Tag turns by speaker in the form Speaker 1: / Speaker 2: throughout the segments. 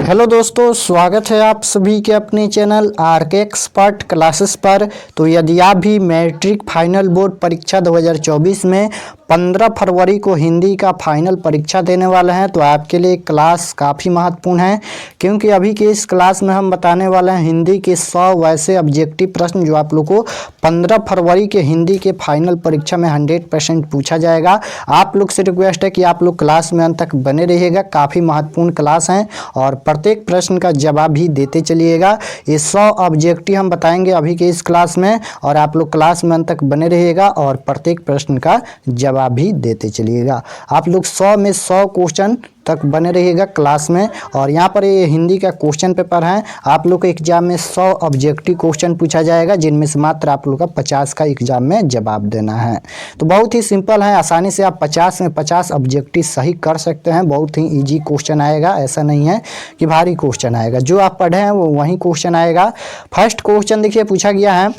Speaker 1: Hello दोस्तों, स्वागत है आप सभी के अपने चैनल आरके एक्सपर्ट क्लासेस पर। तो यदि आप भी मैट्रिक फाइनल बोर्ड परीक्षा 2024 में 15 फरवरी को हिंदी का फाइनल परीक्षा देने वाले हैं तो आपके लिए क्लास काफ़ी महत्वपूर्ण है, क्योंकि अभी के इस क्लास में हम बताने वाले हैं हिंदी के 100 वैसे ऑब्जेक्टिव प्रश्न जो आप लोग को 15 फरवरी के हिंदी के फाइनल परीक्षा में 100% पूछा जाएगा। आप लोग से रिक्वेस्ट है कि आप लोग क्लास में अंत तक बने रहिएगा, काफ़ी महत्वपूर्ण क्लास हैं और प्रत्येक प्रश्न का जवाब भी देते चलिएगा। ये 100 ऑब्जेक्टिव हम बताएंगे अभी के इस क्लास में और आप लोग क्लास में अंत तक बने रहिएगा और प्रत्येक प्रश्न का जवाब भी देते चलिएगा। आप लोग 100 में 100 क्वेश्चन तक बने रहिएगा क्लास में। और यहाँ पर ये हिंदी का क्वेश्चन पेपर है, आप लोग के एग्जाम में 100 ऑब्जेक्टिव क्वेश्चन पूछा जाएगा, जिनमें से मात्र आप लोग का 50 का एग्जाम में जवाब देना है। तो बहुत ही सिंपल है, आसानी से आप 50 में 50 ऑब्जेक्टिव सही कर सकते हैं। बहुत ही इजी क्वेश्चन आएगा, ऐसा नहीं है कि भारी क्वेश्चन आएगा। जो आप पढ़े हैं वो वही क्वेश्चन आएगा। फर्स्ट क्वेश्चन देखिए पूछा गया है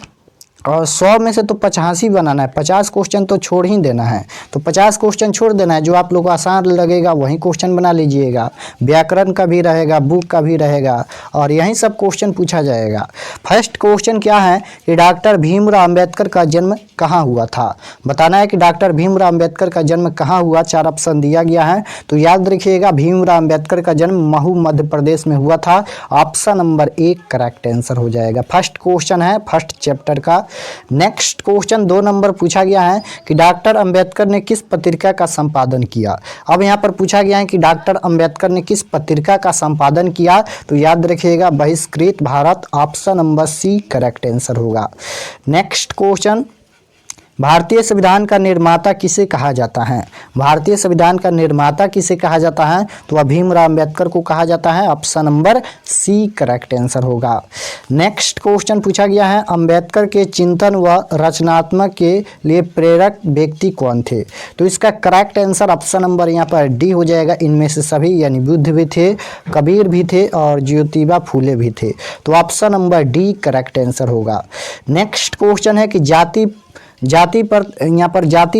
Speaker 1: और 100 में से तो 85 बनाना है, 50 क्वेश्चन तो छोड़ ही देना है। तो 50 क्वेश्चन छोड़ देना है, जो आप लोग को आसान लगेगा वही क्वेश्चन बना लीजिएगा। व्याकरण का भी रहेगा, बुक का भी रहेगा और यही सब क्वेश्चन पूछा जाएगा। फर्स्ट क्वेश्चन क्या है कि डॉक्टर भीमराव अंबेडकर का जन्म कहाँ हुआ था। बताना है कि डॉक्टर भीमराव अंबेडकर का जन्म कहाँ हुआ। 4 ऑप्शन दिया गया है, तो याद रखिएगा भीमराव अंबेडकर का जन्म महू मध्य प्रदेश में हुआ था। ऑप्शन नंबर 1 करेक्ट आंसर हो जाएगा। फर्स्ट क्वेश्चन है फर्स्ट चैप्टर का। नेक्स्ट क्वेश्चन 2 नंबर पूछा गया है कि डॉक्टर अंबेडकर ने किस पत्रिका का संपादन किया। अब यहाँ पर पूछा गया है कि डॉक्टर अंबेडकर ने किस पत्रिका का संपादन किया, तो याद रखिएगा Bahishkrit Bharat. Option number C correct answer होगा। नेक्स्ट क्वेश्चन, भारतीय संविधान का निर्माता किसे कहा जाता है। भारतीय संविधान का निर्माता किसे कहा जाता है, तो वह भीमराव अंबेडकर को कहा जाता है। Option number C correct answer होगा। नेक्स्ट क्वेश्चन पूछा गया है अंबेडकर के चिंतन व रचनात्मक के लिए प्रेरक व्यक्ति कौन थे, तो इसका करेक्ट आंसर ऑप्शन नंबर यहाँ पर डी हो जाएगा। इनमें से सभी यानी बुद्ध भी थे, कबीर भी थे और ज्योतिबा फूले भी थे। तो option number D correct answer होगा। नेक्स्ट क्वेश्चन है कि जाति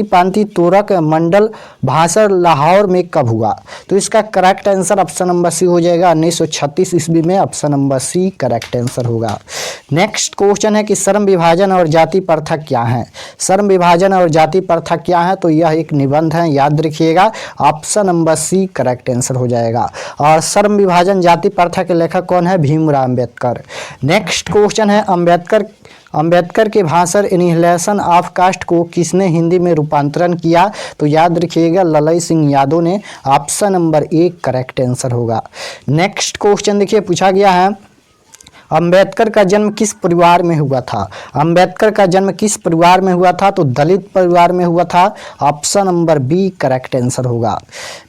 Speaker 1: पांति तोरक मंडल भाषण लाहौर में कब हुआ, तो इसका correct answer option number C हो जाएगा 1936 ईस्वी में। Option number C correct answer होगा। नेक्स्ट क्वेश्चन है कि श्रम विभाजन और जाति प्रथा क्या है। श्रम विभाजन और जाति प्रथा क्या है, तो यह एक निबंध है, याद रखिएगा। Option number C correct answer हो जाएगा। और श्रम विभाजन जाति प्रथा के लेखक कौन है, भीमराव अंबेडकर। नेक्स्ट क्वेश्चन है अंबेडकर के भाषण इनहिलेशन ऑफ कास्ट को किसने हिंदी में रूपांतरण किया, तो याद रखिएगा ललई सिंह यादव ने। ऑप्शन नंबर 1 करेक्ट आंसर होगा। नेक्स्ट क्वेश्चन देखिए पूछा गया है अंबेडकर का जन्म किस परिवार में हुआ था। अंबेडकर का जन्म किस परिवार में हुआ था, तो दलित परिवार में हुआ था। Option number B correct answer होगा।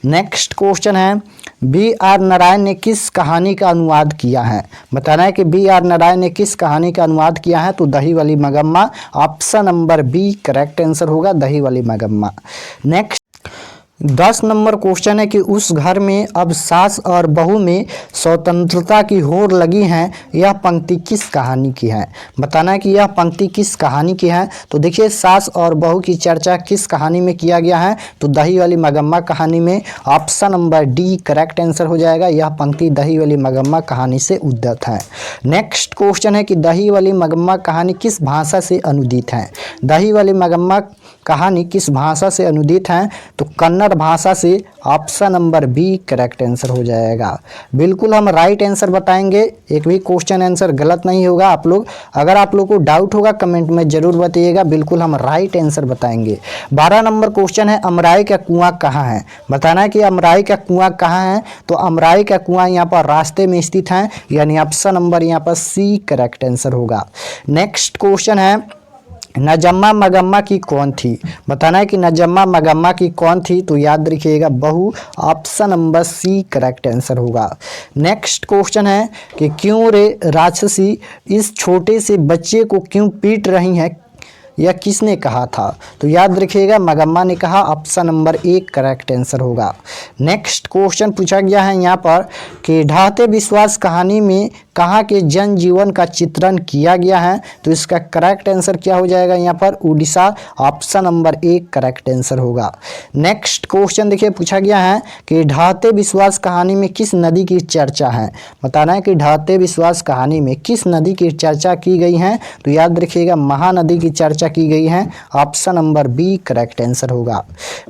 Speaker 1: नेक्स्ट क्वेश्चन है B.R. नारायण ने किस कहानी का अनुवाद किया है। बताना है कि B.R. नारायण ने किस कहानी का अनुवाद किया है, तो दही वाली मगम्मा। Option number B correct answer होगा, दही वाली मगम्मा। नेक्स्ट 10 नंबर क्वेश्चन है कि उस घर में अब सास और बहू में स्वतंत्रता की होड़ लगी है, यह पंक्ति किस कहानी की है। बताना है कि यह पंक्ति किस कहानी की है। तो देखिए सास और बहू की चर्चा किस कहानी में किया गया है, तो दही वाली मगम्मा कहानी में। Option number D correct answer हो जाएगा। यह पंक्ति दही वाली मगम्मा कहानी से उद्धृत है। नेक्स्ट क्वेश्चन है कि दही वाली मगम्मा कहानी किस भाषा से अनुदित है। दही वाली मगम्मा कहानी किस भाषा से अनुदित है, तो कन्नड़ भाषा से। Option number B correct answer हो जाएगा। बिल्कुल हम राइट आंसर बताएंगे, एक भी क्वेश्चन आंसर गलत नहीं होगा। आप लोग अगर आप लोग को डाउट होगा कमेंट में जरूर बताइएगा, बिल्कुल हम राइट आंसर बताएंगे। 12 नंबर क्वेश्चन है अमराई का कुआं कहाँ है। बताना है कि अमराई का कुआं कहाँ है, तो अमराई का कुआं यहाँ पर रास्ते में स्थित है, यानी ऑप्शन नंबर यहाँ पर सी करेक्ट आंसर होगा। नेक्स्ट क्वेश्चन है नजम्मा मगम्मा की कौन थी। बताना है कि नजम्मा मगम्मा की कौन थी, तो याद रखिएगा बहू। Option number C correct answer होगा। नेक्स्ट क्वेश्चन है कि क्यों रे राक्षसी इस छोटे से बच्चे को क्यों पीट रही है, यह किसने कहा था? तो याद रखिएगा मगम्मा ने कहा, ऑप्शन नंबर 1 करेक्ट आंसर होगा। नेक्स्ट क्वेश्चन पूछा गया है यहाँ पर कि ढाते विश्वास कहानी में कहाँ के जनजीवन का चित्रण किया गया है? तो इसका करेक्ट आंसर क्या हो जाएगा यहाँ पर? Orissa, option number 1 correct answer होगा। नेक्स्ट क्वेश्चन देखिए पूछा गया है कि ढाते विश्वास कहानी में किस नदी की चर्चा है? बताना है कि ढाते विश्वास कहानी में किस नदी की चर्चा की गई है? तो याद रखिएगा महानदी की चर्चा की गई है, option number B correct answer होगा।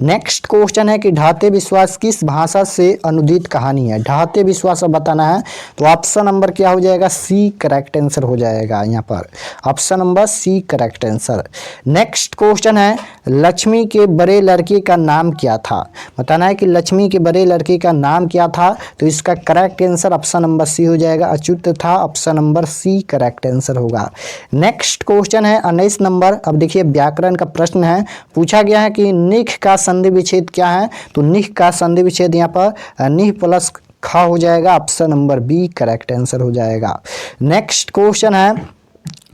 Speaker 1: नेक्स्ट क्वेश्चन है कि ढाते विश्वास किस भाषा से अनुदित कहानी है? ढाते विश्वास बताना है, तो ऑप्शन नंबर क्या हो जाएगा? सी करेक्ट आंसर हो जाएगा यहाँ पर, option number C correct answer. Next question है लक्ष्मी के बड़े लड़के का नाम क्या था? बताना है कि लक्ष्मी के बड़े लड़के का नाम क्या था? तो इसका correct answer option number C हो जाएगा, अच्युत था, option number C correct answer होगा। नेक्स्ट क्वेश्चन है 19 नंबर। अब देखिए व्याकरण का प्रश्न है, पूछा गया है कि निख का संधि विच्छेद क्या है? तो निख का संधि विच्छेद यहाँ पर निह प्लस खा हो जाएगा, option number B correct answer हो जाएगा। नेक्स्ट क्वेश्चन है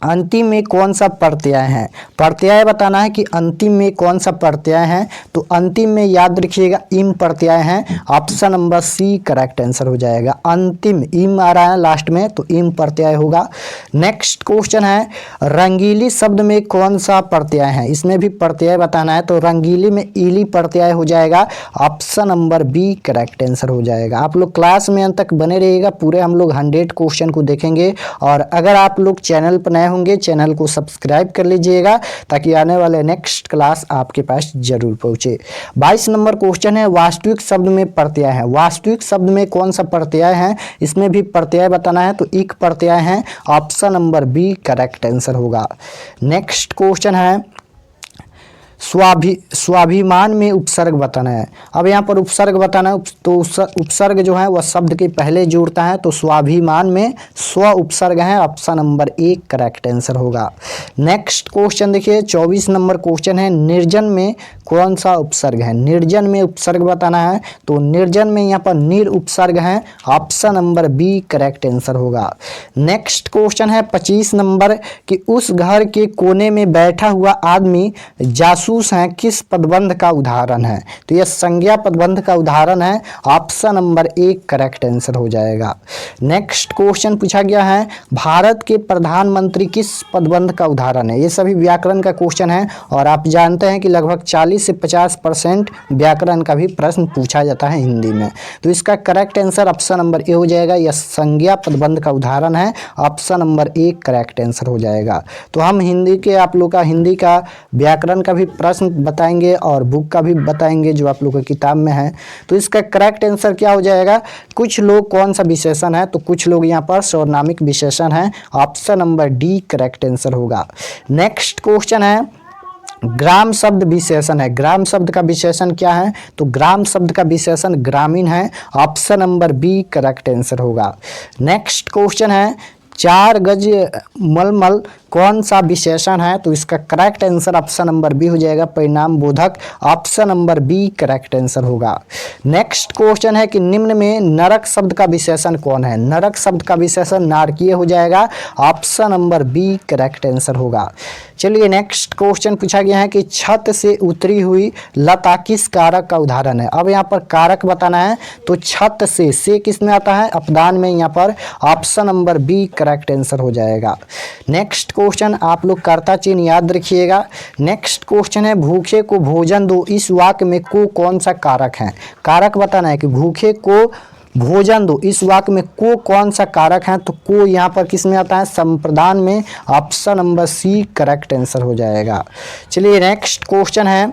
Speaker 1: अंतिम में कौन सा प्रत्यय है? प्रत्यय बताना है कि अंतिम में कौन सा प्रत्यय है? तो अंतिम में याद रखिएगा इम प्रत्यय है, option number C correct answer हो जाएगा। अंतिम इम आ रहा है लास्ट में, तो इम प्रत्यय होगा। नेक्स्ट क्वेश्चन है रंगीली शब्द में कौन सा प्रत्यय है? इसमें भी प्रत्यय बताना है, तो रंगीली में ईली प्रत्यय हो जाएगा, option number B correct answer हो जाएगा। आप लोग क्लास में अंत तक बने रहिएगा, पूरे हम लोग 100 क्वेश्चन को देखेंगे। और अगर आप लोग चैनल पर नए होंगे, चैनल को सब्सक्राइब कर लीजिएगा ताकि आने वाले नेक्स्ट क्लास आपके पास जरूर पहुंचे। 22 नंबर क्वेश्चन है वास्तविक शब्द में प्रत्यय है। वास्तविक शब्द में कौन सा प्रत्यय है? इसमें भी प्रत्यय बताना है, तो इक प्रत्यय है, option number B correct answer होगा। नेक्स्ट क्वेश्चन है स्वाभिमान में उपसर्ग बताना है। अब यहाँ पर उपसर्ग बताना है, तो उपसर्ग जो है वह शब्द के पहले जुड़ता है, तो स्वाभिमान में स्व उपसर्ग है, ऑप्शन नंबर 1 करेक्ट आंसर होगा। नेक्स्ट क्वेश्चन देखिए 24 नंबर क्वेश्चन है निर्जन में कौन सा उपसर्ग है? निर्जन में उपसर्ग बताना है, तो निर्जन में यहाँ पर निर उपसर्ग है, option number B correct answer होगा। नेक्स्ट क्वेश्चन है 25 नंबर कि उस घर के कोने में बैठा हुआ आदमी जासूस है किस पदबंध का उदाहरण है? तो यह संज्ञा पदबंध का उदाहरण है, ऑप्शन नंबर 1 करेक्ट आंसर हो जाएगा। नेक्स्ट क्वेश्चन पूछा गया है भारत के प्रधानमंत्री किस पदबंध का उदाहरण है? ये सभी व्याकरण का क्वेश्चन है और आप जानते हैं कि लगभग 40 से 50% व्याकरण का भी प्रश्न पूछा जाता है हिंदी में, तो इसका correct answer option number A हो जाएगा। यह संज्ञा पदबंध का उदाहरण है, ऑप्शन नंबर 1 करेक्ट आंसर हो जाएगा। तो हम हिंदी के आप लोग का हिंदी का व्याकरण का भी प्रश्न बताएंगे और बुक का भी बताएंगे जो आप लोग की किताब में है। तो इसका करेक्ट आंसर क्या हो जाएगा? कुछ लोग कौन सा विशेषण है? तो कुछ लोग यहाँ पर सर्वनामिक विशेषण है, option number D correct answer होगा। नेक्स्ट क्वेश्चन है ग्राम शब्द विशेषण है। ग्राम शब्द का विशेषण क्या है? तो ग्राम शब्द का विशेषण ग्रामीण है, option number B correct answer होगा। नेक्स्ट क्वेश्चन है 4 गज मलमल कौन सा विशेषण है? तो इसका correct answer option number B हो जाएगा, परिणाम बोधक, option number B correct answer होगा। नेक्स्ट क्वेश्चन है कि निम्न में नरक शब्द का विशेषण कौन है? नरक शब्द का विशेषण नारकीय हो जाएगा, option number B correct answer होगा। चलिए नेक्स्ट क्वेश्चन पूछा गया है कि छत से उतरी हुई लता किस कारक का उदाहरण है? अब यहाँ पर कारक बताना है, तो छत से किस में आता है? अपदान में, यहाँ पर option number B correct answer हो जाएगा। नेक्स्ट क्वेश्चन आप लोग कर्ता चिन्ह याद रखिएगा। नेक्स्ट क्वेश्चन है भूखे को भोजन दो, इस वाक्य में को कौन सा कारक है? कारक बताना है कि भूखे को भोजन दो, इस वाक्य में को कौन सा कारक है? तो को यहाँ पर किस में आता है? संप्रदान में, option number C correct answer हो जाएगा। चलिए नेक्स्ट क्वेश्चन है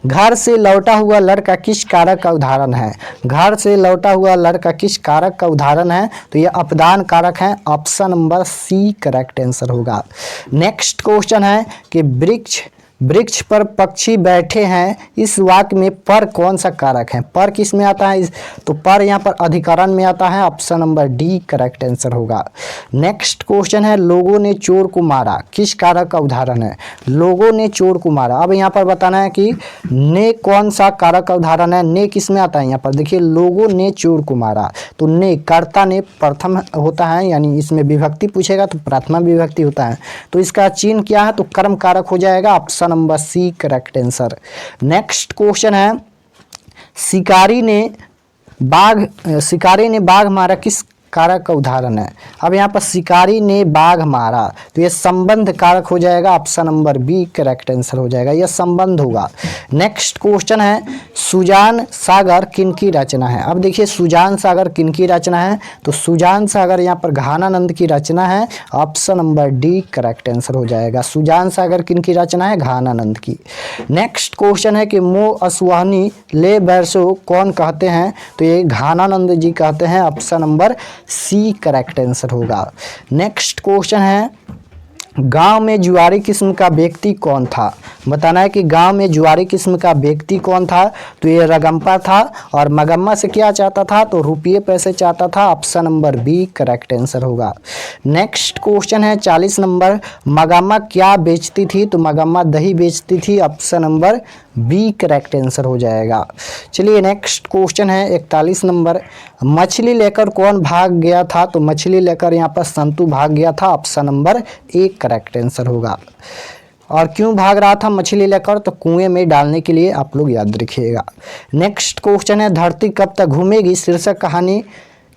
Speaker 1: घर से लौटा हुआ लड़का किस कारक का उदाहरण है? घर से लौटा हुआ लड़का किस कारक का उदाहरण है? तो यह अपदान कारक है, option number C correct answer होगा। नेक्स्ट क्वेश्चन है कि वृक्ष वृक्ष पर पक्षी बैठे हैं, इस वाक्य में पर कौन सा कारक है? पर किस में आता है? तो पर यहाँ पर अधिकरण में आता है। Option number D correct answer होगा। नेक्स्ट क्वेश्चन है लोगों ने चोर को मारा, किस कारक का उदाहरण है? लोगों ने चोर को मारा। अब यहाँ पर बताना है कि ने कौन सा कारक का उदाहरण है। ने किस में आता है? यहाँ पर देखिए लोगों ने चोर को मारा, तो ने कर्ता ने प्रथम होता है, यानी इसमें विभक्ति पूछेगा तो प्रथमा विभक्ति होता है, तो इसका चिन्ह क्या है? तो कर्म कारक हो जाएगा। Option number C correct answer. Next question है शिकारी ने बाघ मारा, किस कारक का उदाहरण है? अब यहाँ पर शिकारी ने बाघ मारा, तो यह संबंध कारक हो जाएगा। Option number B correct answer हो जाएगा, यह संबंध होगा। नेक्स्ट क्वेश्चन है सुजान सागर किनकी रचना है? अब देखिए सुजान सागर किनकी रचना है? तो सुजान सागर यहाँ पर घानानंद की रचना है। Option number D correct answer हो जाएगा। सुजान सागर किनकी रचना है? घानानंद की। नेक्स्ट क्वेश्चन है कि मो असुहानी ले बैरसो कौन कहते हैं? तो ये घानानंद जी कहते हैं। Option number C correct answer होगा। नेक्स्ट क्वेश्चन है गांव में जुआरी किस्म का व्यक्ति कौन था? बताना है कि गांव में जुआरी किस्म का व्यक्ति कौन था? तो ये रगम्पा था, और मगम्मा से क्या चाहता था? तो रुपये पैसे चाहता था। Option number B correct answer होगा। नेक्स्ट क्वेश्चन है 40 नंबर मगम्मा क्या बेचती थी? तो मगम्मा दही बेचती थी। Option number B correct answer हो जाएगा। चलिए नेक्स्ट क्वेश्चन है 41 नंबर मछली लेकर कौन भाग गया था? तो मछली लेकर यहाँ पर संतू भाग गया था। Option number A correct answer होगा। और क्यों भाग रहा था मछली लेकर? तो कुएं में डालने के लिए, आप लोग याद रखिएगा। नेक्स्ट क्वेश्चन है धरती कब तक घूमेगी शीर्षक कहानी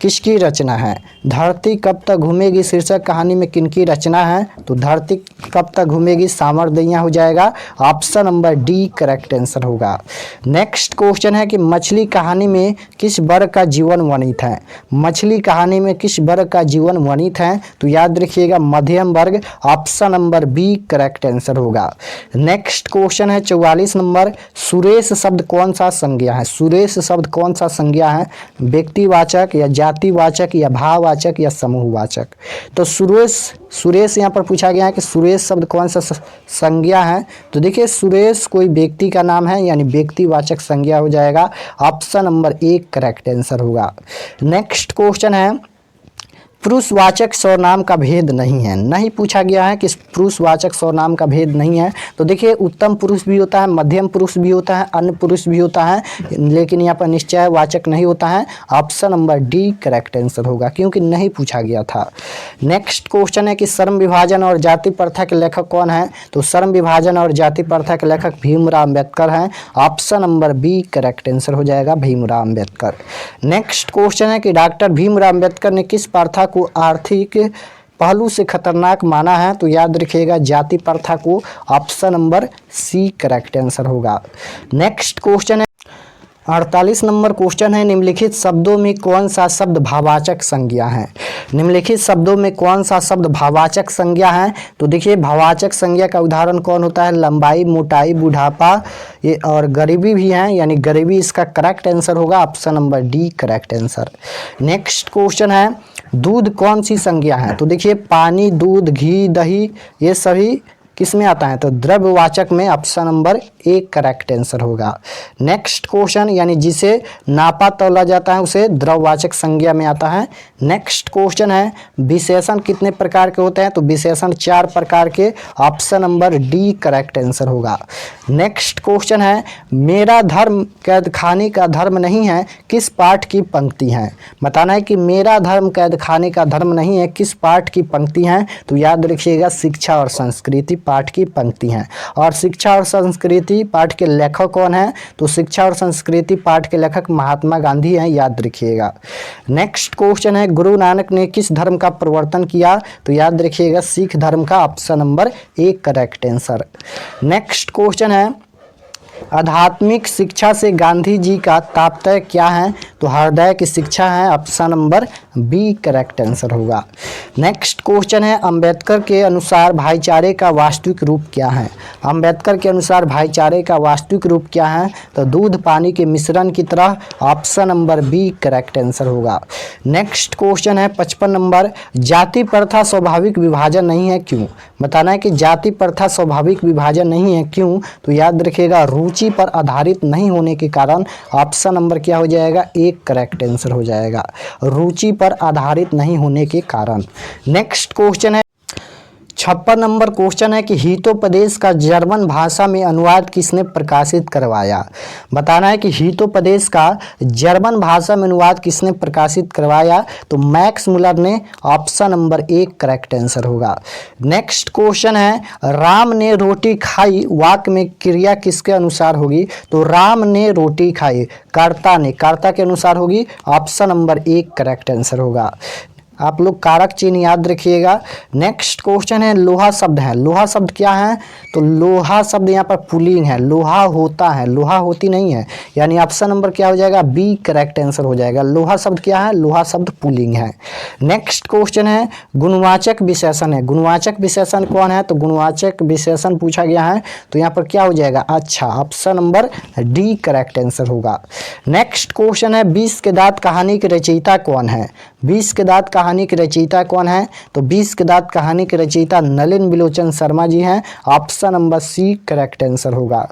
Speaker 1: किसकी रचना है? धरती कब तक घूमेगी शीर्षक कहानी में किनकी रचना है? तो धरती कब तक घूमेगी सामरदैया हो जाएगा। Option number D correct answer होगा। नेक्स्ट क्वेश्चन है कि मछली कहानी में किस वर्ग का जीवन वर्णित है? मछली कहानी में किस वर्ग का जीवन वर्णित है? तो याद रखिएगा मध्यम वर्ग। Option number B correct answer होगा। नेक्स्ट क्वेश्चन है 44 नंबर सुरेश शब्द कौन सा संज्ञा है? सुरेश शब्द कौन सा संज्ञा है? व्यक्तिवाचक या जातिवाचक या भाववाचक या समूहवाचक? तो सुरेश यहाँ पर पूछा गया है कि सुरेश शब्द कौन सा संज्ञा है? तो देखिए सुरेश कोई व्यक्ति का नाम है, यानी व्यक्तिवाचक संज्ञा हो जाएगा। ऑप्शन नंबर एक करेक्ट आंसर होगा। नेक्स्ट क्वेश्चन है पुरुषवाचक सर्वनाम का भेद नहीं है। नहीं पूछा गया है कि पुरुषवाचक सर्वनाम का भेद नहीं है। तो देखिए उत्तम पुरुष भी होता है, मध्यम पुरुष भी होता है, अन्य पुरुष भी होता है, लेकिन यहाँ पर निश्चयवाचक नहीं होता है। Option number D correct answer होगा, क्योंकि नहीं पूछा गया था। नेक्स्ट क्वेश्चन है कि श्रम विभाजन और जाति प्रथा के लेखक कौन है? तो श्रम विभाजन और जाति प्रथा के लेखक भीमराव अम्बेडकर हैं। Option number B correct answer हो जाएगा, भीमराव अम्बेडकर। नेक्स्ट क्वेश्चन है कि डॉक्टर भीमराव अम्बेडकर ने किस प्रथा को आर्थिक पहलू से खतरनाक माना है? तो याद रखिएगा जाति प्रथा को। Option number C correct answer होगा। नेक्स्ट क्वेश्चन है 48 नंबर क्वेश्चन है निम्नलिखित शब्दों में कौन सा शब्द भाववाचक संज्ञा है? निम्नलिखित शब्दों में कौन सा शब्द भाववाचक संज्ञा है? तो देखिए भाववाचक संज्ञा का उदाहरण कौन होता है? लंबाई, मोटाई, बुढ़ापा ये और गरीबी भी हैं, यानी गरीबी इसका करेक्ट आंसर होगा। Option number D correct answer. Next question है दूध कौन सी संज्ञा है? तो देखिए पानी, दूध, घी, दही ये सभी किस में आता है? तो द्रव्यवाचक में। Option number A correct answer होगा। नेक्स्ट क्वेश्चन यानी जिसे नापा तौला जाता है उसे द्रव्यवाचक संज्ञा में आता है। नेक्स्ट क्वेश्चन है विशेषण कितने प्रकार के होते हैं? तो विशेषण 4 प्रकार के। Option number D correct answer होगा। नेक्स्ट क्वेश्चन है मेरा धर्म कैद खाने का धर्म नहीं है, किस पाठ की पंक्ति है? बताना है कि मेरा धर्म कैद खाने का धर्म नहीं है, किस पाठ की पंक्ति है? तो याद रखिएगा शिक्षा और संस्कृति पाठ की पंक्ति हैं। और शिक्षा और संस्कृति पाठ के लेखक कौन है? तो शिक्षा और संस्कृति पाठ के लेखक महात्मा गांधी हैं, याद रखिएगा। नेक्स्ट क्वेश्चन है गुरु नानक ने किस धर्म का प्रवर्तन किया? तो याद रखिएगा सिख धर्म का। Option number A correct answer. Next question है आध्यात्मिक शिक्षा से गांधी जी का तात्पर्य क्या है? तो हृदय की शिक्षा है। Option number B correct answer होगा। नेक्स्ट क्वेश्चन है, अंबेडकर के अनुसार भाईचारे का वास्तविक रूप क्या है? अंबेडकर के अनुसार भाईचारे का वास्तविक रूप क्या है? तो दूध पानी के मिश्रण की तरह, option number B correct answer होगा। नेक्स्ट क्वेश्चन है 55 नंबर, जाति प्रथा स्वाभाविक विभाजन नहीं है क्यों? बताना है कि जाति प्रथा स्वाभाविक विभाजन नहीं है क्यों? तो याद रखिएगा रुचि पर आधारित नहीं होने के कारण, ऑप्शन नंबर क्या हो जाएगा? एक करेक्ट आंसर हो जाएगा, रुचि पर आधारित नहीं होने के कारण। नेक्स्ट क्वेश्चन है 56 नंबर क्वेश्चन है कि हितोपदेश का जर्मन भाषा में अनुवाद किसने प्रकाशित करवाया? बताना है कि हितोपदेश का जर्मन भाषा में अनुवाद किसने प्रकाशित करवाया? तो मैक्स मुलर ने, ऑप्शन नंबर एक करेक्ट आंसर होगा। नेक्स्ट क्वेश्चन है, राम ने रोटी खाई वाक्य में क्रिया किसके अनुसार होगी? तो राम ने रोटी खाई कर्ता ने, कर्ता के अनुसार होगी, ऑप्शन नंबर एक करेक्ट आंसर होगा। आप लोग कारक चिन्ह याद रखिएगा। नेक्स्ट क्वेश्चन है, लोहा शब्द है, लोहा शब्द क्या है? तो लोहा शब्द यहाँ पर पुल्लिंग है, लोहा होता है, लोहा होती नहीं है, यानी ऑप्शन नंबर क्या हो जाएगा? बी करेक्ट आंसर हो जाएगा। लोहा शब्द क्या है? लोहा शब्द पुल्लिंग है। नेक्स्ट क्वेश्चन है, गुणवाचक विशेषण है, गुणवाचक विशेषण कौन है? तो गुणवाचक विशेषण पूछा गया है, तो यहाँ पर क्या हो जाएगा? अच्छा, option number D correct answer होगा। नेक्स्ट क्वेश्चन है, 20 के दांत कहानी के रचयिता कौन है? 20 के दांत कहानी के रचयिता कौन है? तो 20 के दांत कहानी के रचयिता नलिन बिलोचन शर्मा जी हैं, option number C correct answer होगा।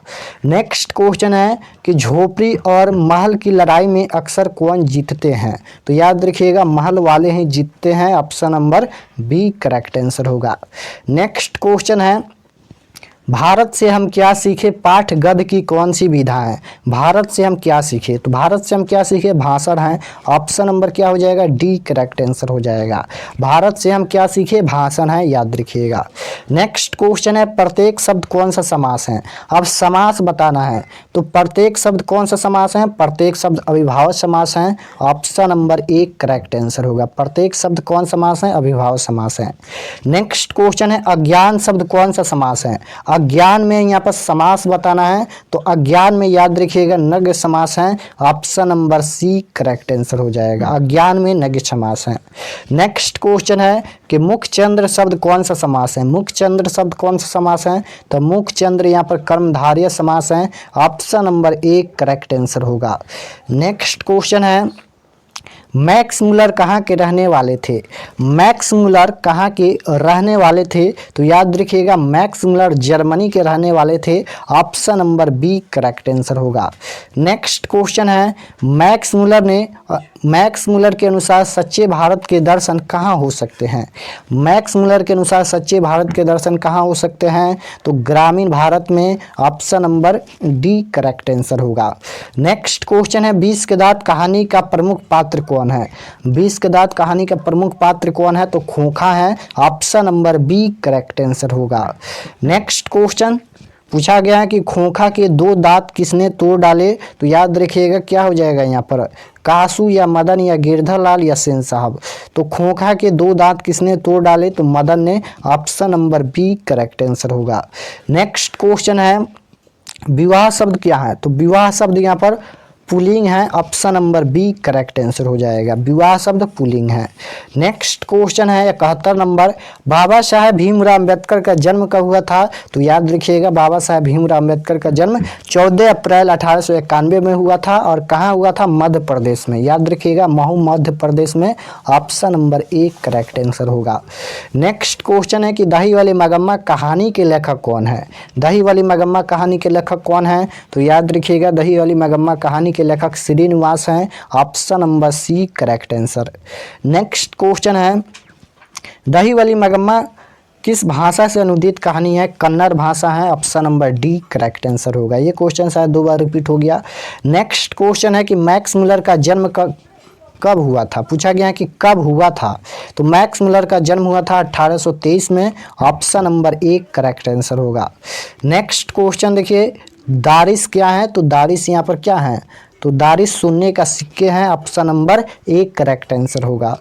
Speaker 1: नेक्स्ट क्वेश्चन है कि झोपड़ी और महल की लड़ाई में अक्सर कौन जीतते हैं? तो याद रखिएगा महल वाले ही जीतते हैं, option number B correct answer होगा। नेक्स्ट क्वेश्चन है, भारत से हम क्या सीखे पाठ गद्य की कौन सी विधा है? भारत से हम क्या सीखे? तो भारत से हम क्या सीखे? भाषण है, ऑप्शन नंबर क्या हो जाएगा? डी करेक्ट आंसर हो जाएगा। भारत से हम क्या सीखे? भाषण है, याद रखिएगा। नेक्स्ट क्वेश्चन है, प्रत्येक शब्द कौन सा समास है? अब समास बताना है, तो प्रत्येक शब्द कौन सा समास है? प्रत्येक शब्द अविभाज्य समास है, ऑप्शन नंबर एक करेक्ट आंसर होगा। प्रत्येक शब्द कौन समास है? अविभाज्य समास है। नेक्स्ट क्वेश्चन है, अज्ञान शब्द कौन सा समास है? अज्ञान में यहाँ पर समास बताना है, तो अज्ञान में याद रखिएगा नग्न समास है, option number C correct answer हो जाएगा। अज्ञान में नग्न समास है। नेक्स्ट क्वेश्चन है कि मुखचंद्र शब्द कौन सा समास है? मुखचंद्र शब्द कौन सा समास है? तो मुखचंद्र यहाँ पर कर्मधारय समास है, ऑप्शन नंबर एक करेक्ट आंसर होगा। नेक्स्ट क्वेश्चन है, मैक्स मुलर कहाँ के रहने वाले थे? मैक्स मुलर कहाँ के रहने वाले थे? तो याद रखिएगा मैक्स मुलर जर्मनी के रहने वाले थे, option number B correct answer होगा। नेक्स्ट क्वेश्चन है, मैक्स मुलर के अनुसार सच्चे भारत के दर्शन कहाँ हो सकते हैं? मैक्स मुलर के अनुसार सच्चे भारत के दर्शन कहाँ हो सकते हैं? तो ग्रामीण भारत में, option number D correct answer होगा। नेक्स्ट क्वेश्चन है, 20 के दांत कहानी का प्रमुख पात्र कौन है? 20 के दांत कहानी का प्रमुख पात्र कौन है? तो खोखा है, option number B correct answer होगा। नेक्स्ट क्वेश्चन पूछा गया है कि खोखा के 2 दांत किसने तोड़ डाले? तो याद रखिएगा क्या हो जाएगा यहाँ पर? कासू या मदन या गिरधर लाल या सेन साहब। तो खोखा के 2 दांत किसने तोड़ डाले? तो मदन ने, option number B correct answer होगा। नेक्स्ट क्वेश्चन है, विवाह शब्द क्या है? तो विवाह शब्द यहाँ पर पुलिंग है, option number B correct answer हो जाएगा। विवाह शब्द पुलिंग है। नेक्स्ट क्वेश्चन है 71 नंबर, बाबा साहेब भीमराव अम्बेडकर का जन्म कब हुआ था? तो याद रखिएगा बाबा साहेब भीमराव अम्बेडकर का जन्म 14 अप्रैल 1891 में हुआ था, और कहाँ हुआ था? मध्य प्रदेश में, याद रखिएगा महू मध्य प्रदेश में, ऑप्शन नंबर एक करेक्ट आंसर होगा। नेक्स्ट क्वेश्चन है कि दही वाली मगम्मा कहानी के लेखक कौन है? दही वाली मगम्मा कहानी के लेखक कौन है? तो याद रखिएगा दही वाली मगम्मा कहानी के लेखक श्रीनिवास हैं, option number C correct answer. Next question है, दही वाली मगम्मा किस भाषा से अनुदित कहानी है? कन्नड़ भाषा है, option number D correct answer होगा। ये क्वेश्चन शायद 2 बार रिपीट हो गया। नेक्स्ट क्वेश्चन है कि मैक्स मुलर का जन्म कब हुआ था? पूछा गया है कि कब हुआ था। तो मैक्स मुलर का जन्म हुआ था 1823 में, ऑप्शन नंबर एक करेक्ट आंसर होगा। नेक्स्ट क्वेश्चन देखिए, दारिस क्या है? तो दारिस यहाँ पर क्या है? तो दारिश सोने का सिक्के हैं, option number A correct answer होगा।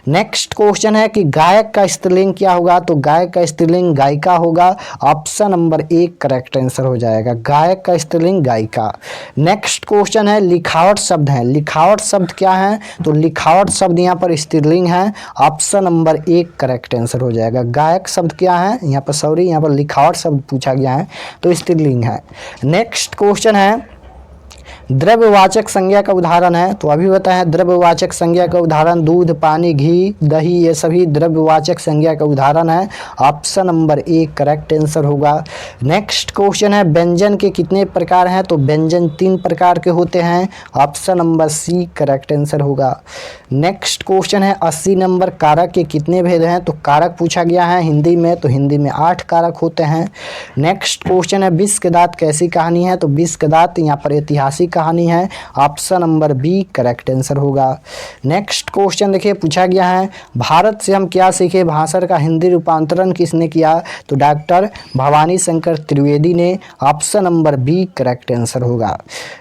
Speaker 1: नेक्स्ट क्वेश्चन है कि गायक का स्त्रीलिंग क्या होगा, तो गायक का स्त्रीलिंग गायिका होगा, option number A correct answer हो जाएगा, गायक का स्त्रीलिंग गायिका। नेक्स्ट क्वेश्चन है लिखावट शब्द है, लिखावट शब्द क्या है, तो लिखावट शब्द यहाँ पर स्त्रीलिंग है, option number A correct answer हो जाएगा। गायक शब्द क्या है, यहाँ पर सॉरी यहाँ पर लिखावट शब्द पूछा गया है तो स्त्रीलिंग है। नेक्स्ट क्वेश्चन है द्रव्यवाचक संज्ञा का उदाहरण है, तो अभी बताएं द्रव्यवाचक संज्ञा का उदाहरण दूध, पानी, घी, दही, ये सभी द्रव्यवाचक संज्ञा का उदाहरण है, option number A correct answer होगा। नेक्स्ट क्वेश्चन है व्यंजन के कितने प्रकार हैं, तो व्यंजन 3 प्रकार के होते हैं, option number C correct answer होगा। नेक्स्ट क्वेश्चन है 80 नंबर कारक के कितने भेद हैं, तो कारक पूछा गया है हिंदी में, तो हिंदी में 8 कारक होते हैं। नेक्स्ट क्वेश्चन है विष के दांत कैसी कहानी है, तो विष के दांत यहाँ पर ऐतिहासिक कहानी है, option number B correct answer होगा। नेक्स्ट क्वेश्चन देखिए पूछा गया है भारत से हम क्या सीखे भाषण का हिंदी रूपांतरण किसने किया, तो डॉक्टर भवानी शंकर त्रिवेदी ने, option number B correct answer होगा।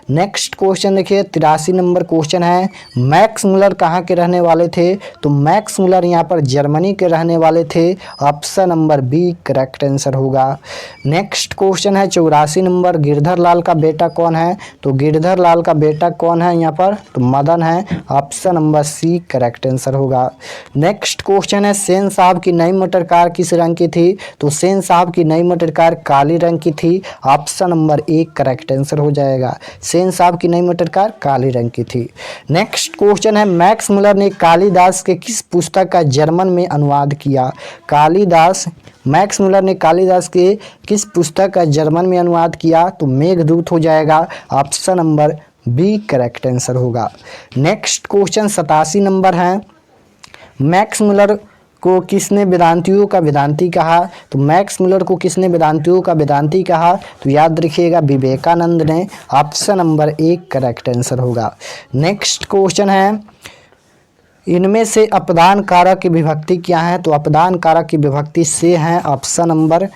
Speaker 1: नेक्स्ट क्वेश्चन देखिए 83 नंबर क्वेश्चन है मैक्स मुलर कहाँ के रहने वाले थे, तो मैक्स मुलर यहाँ पर जर्मनी के रहने वाले थे, option number B correct answer होगा। नेक्स्ट क्वेश्चन है 84 नंबर गिरधर लाल का बेटा कौन है, तो गिरधर लाल का बेटा कौन है यहाँ पर, तो मदन है, option number C correct answer होगा। नेक्स्ट क्वेश्चन है सेन साहब की नई मोटर कार किस रंग की थी, तो सेन साहब की नई मोटर कार काली रंग की थी, option number A correct answer हो जाएगा, सेन साहब की नई मोटर कार काली रंग की थी। नेक्स्ट क्वेश्चन है मैक्स मुलर ने कालिदास के किस पुस्तक का जर्मन में अनुवाद किया, कालिदास मैक्स मुलर ने कालिदास के किस पुस्तक का जर्मन में अनुवाद किया, तो मेघदूत हो जाएगा, option number B correct answer होगा। नेक्स्ट क्वेश्चन 87 नंबर है मैक्स मुलर को किसने वेदांतियों का वेदांती कहा, तो मैक्स मुलर को किसने वेदांतियों का वेदांती कहा, तो याद रखिएगा विवेकानंद ने, option number A correct answer होगा। नेक्स्ट क्वेश्चन है इनमें से अपदान कारक की विभक्ति क्या है, तो अपदान कारक की विभक्ति से है, option number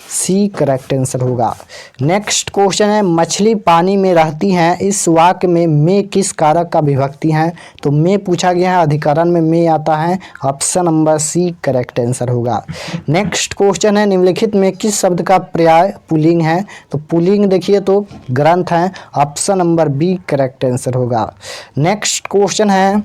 Speaker 1: C correct answer होगा। नेक्स्ट क्वेश्चन है मछली पानी में रहती हैं, इस वाक्य में किस कारक का विभक्ति है, तो में पूछा गया है, अधिकरण में आता है, option number C correct answer होगा। नेक्स्ट क्वेश्चन है निम्नलिखित में किस शब्द का पर्याय पुल्लिंग है, तो पुल्लिंग देखिए तो ग्रंथ है, option number B correct answer होगा। नेक्स्ट क्वेश्चन है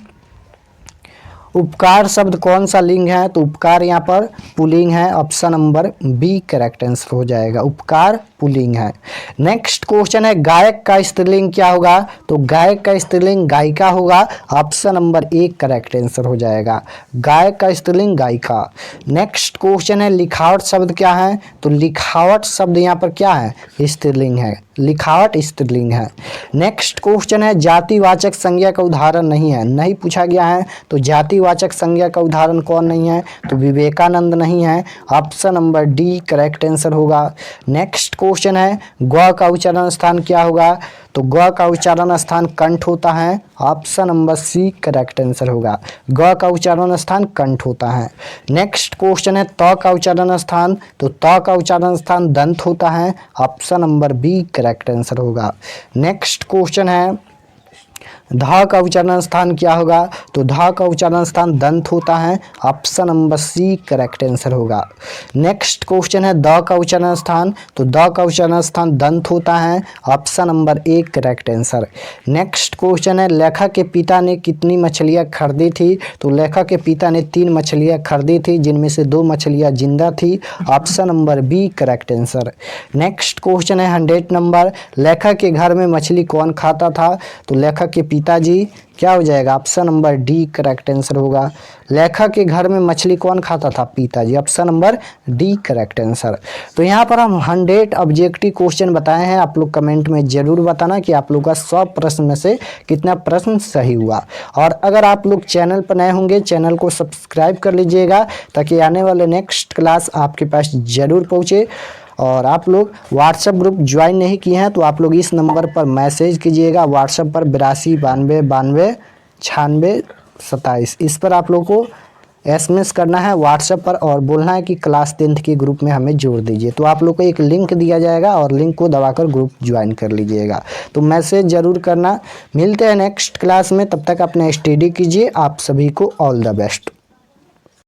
Speaker 1: उपकार शब्द कौन सा लिंग है, तो उपकार यहाँ पर पुल्लिंग है, option number B correct answer हो जाएगा, उपकार पुल्लिंग है। नेक्स्ट क्वेश्चन है गायक का स्त्रीलिंग क्या होगा, तो गायक का स्त्रीलिंग गायिका होगा, option number A correct answer हो जाएगा, गायक का स्त्रीलिंग गायिका। नेक्स्ट क्वेश्चन है लिखावट शब्द क्या है, तो लिखावट शब्द यहाँ पर क्या है, स्त्रीलिंग है, लिखावट स्त्रीलिंग है। नेक्स्ट क्वेश्चन है जातिवाचक संज्ञा का उदाहरण नहीं है, नहीं पूछा गया है, तो जातिवाचक संज्ञा का उदाहरण कौन नहीं है, तो विवेकानंद नहीं है, option number D correct answer होगा। नेक्स्ट क्वेश्चन है ग का उच्चारण स्थान क्या होगा, तो ग का उच्चारण स्थान कंठ होता है, option number C correct answer होगा, ग का उच्चारण स्थान कंठ होता है। नेक्स्ट क्वेश्चन है त का उच्चारण स्थान, तो त का उच्चारण स्थान दंत होता है, option number B correct answer होगा। नेक्स्ट क्वेश्चन है ध का उच्चारण स्थान क्या होगा, तो ध का उच्चारण स्थान दंत होता है, option number C correct answer होगा। नेक्स्ट क्वेश्चन है द का उच्चारण स्थान, तो द का उच्चारण स्थान दंत होता है, option number A correct answer. Next question है लेखक के पिता ने कितनी मछलियां खरीदी थी, तो लेखक के पिता ने 3 मछलियां खरीदी थी, जिनमें से 2 मछलियां जिंदा थी, option number B correct answer. Next question है 100 नंबर लेखक के घर में मछली कौन खाता था, तो लेखक के पिताजी, क्या हो जाएगा, option number D correct answer होगा। लेखक के घर में मछली कौन खाता था, पिताजी, option number D correct answer. तो यहाँ पर हम 100 ऑब्जेक्टिव क्वेश्चन बताए हैं, आप लोग कमेंट में जरूर बताना कि आप लोग का 100 प्रश्न में से कितना प्रश्न सही हुआ। और अगर आप लोग चैनल पर नए होंगे चैनल को सब्सक्राइब कर लीजिएगा ताकि आने वाले नेक्स्ट क्लास आपके पास जरूर पहुँचे। और आप लोग व्हाट्सएप ग्रुप ज्वाइन नहीं किए हैं तो आप लोग इस नंबर पर मैसेज कीजिएगा, व्हाट्सएप पर 82 92 92 96 27, इस पर आप लोग को एसएमएस करना है व्हाट्सएप पर और बोलना है कि क्लास 10th के ग्रुप में हमें जोड़ दीजिए। तो आप लोग को एक लिंक दिया जाएगा और लिंक को दबाकर ग्रुप ज्वाइन कर लीजिएगा। तो मैसेज ज़रूर करना। मिलते हैं नेक्स्ट क्लास में, तब तक अपना स्टडी कीजिए। आप सभी को ऑल द बेस्ट।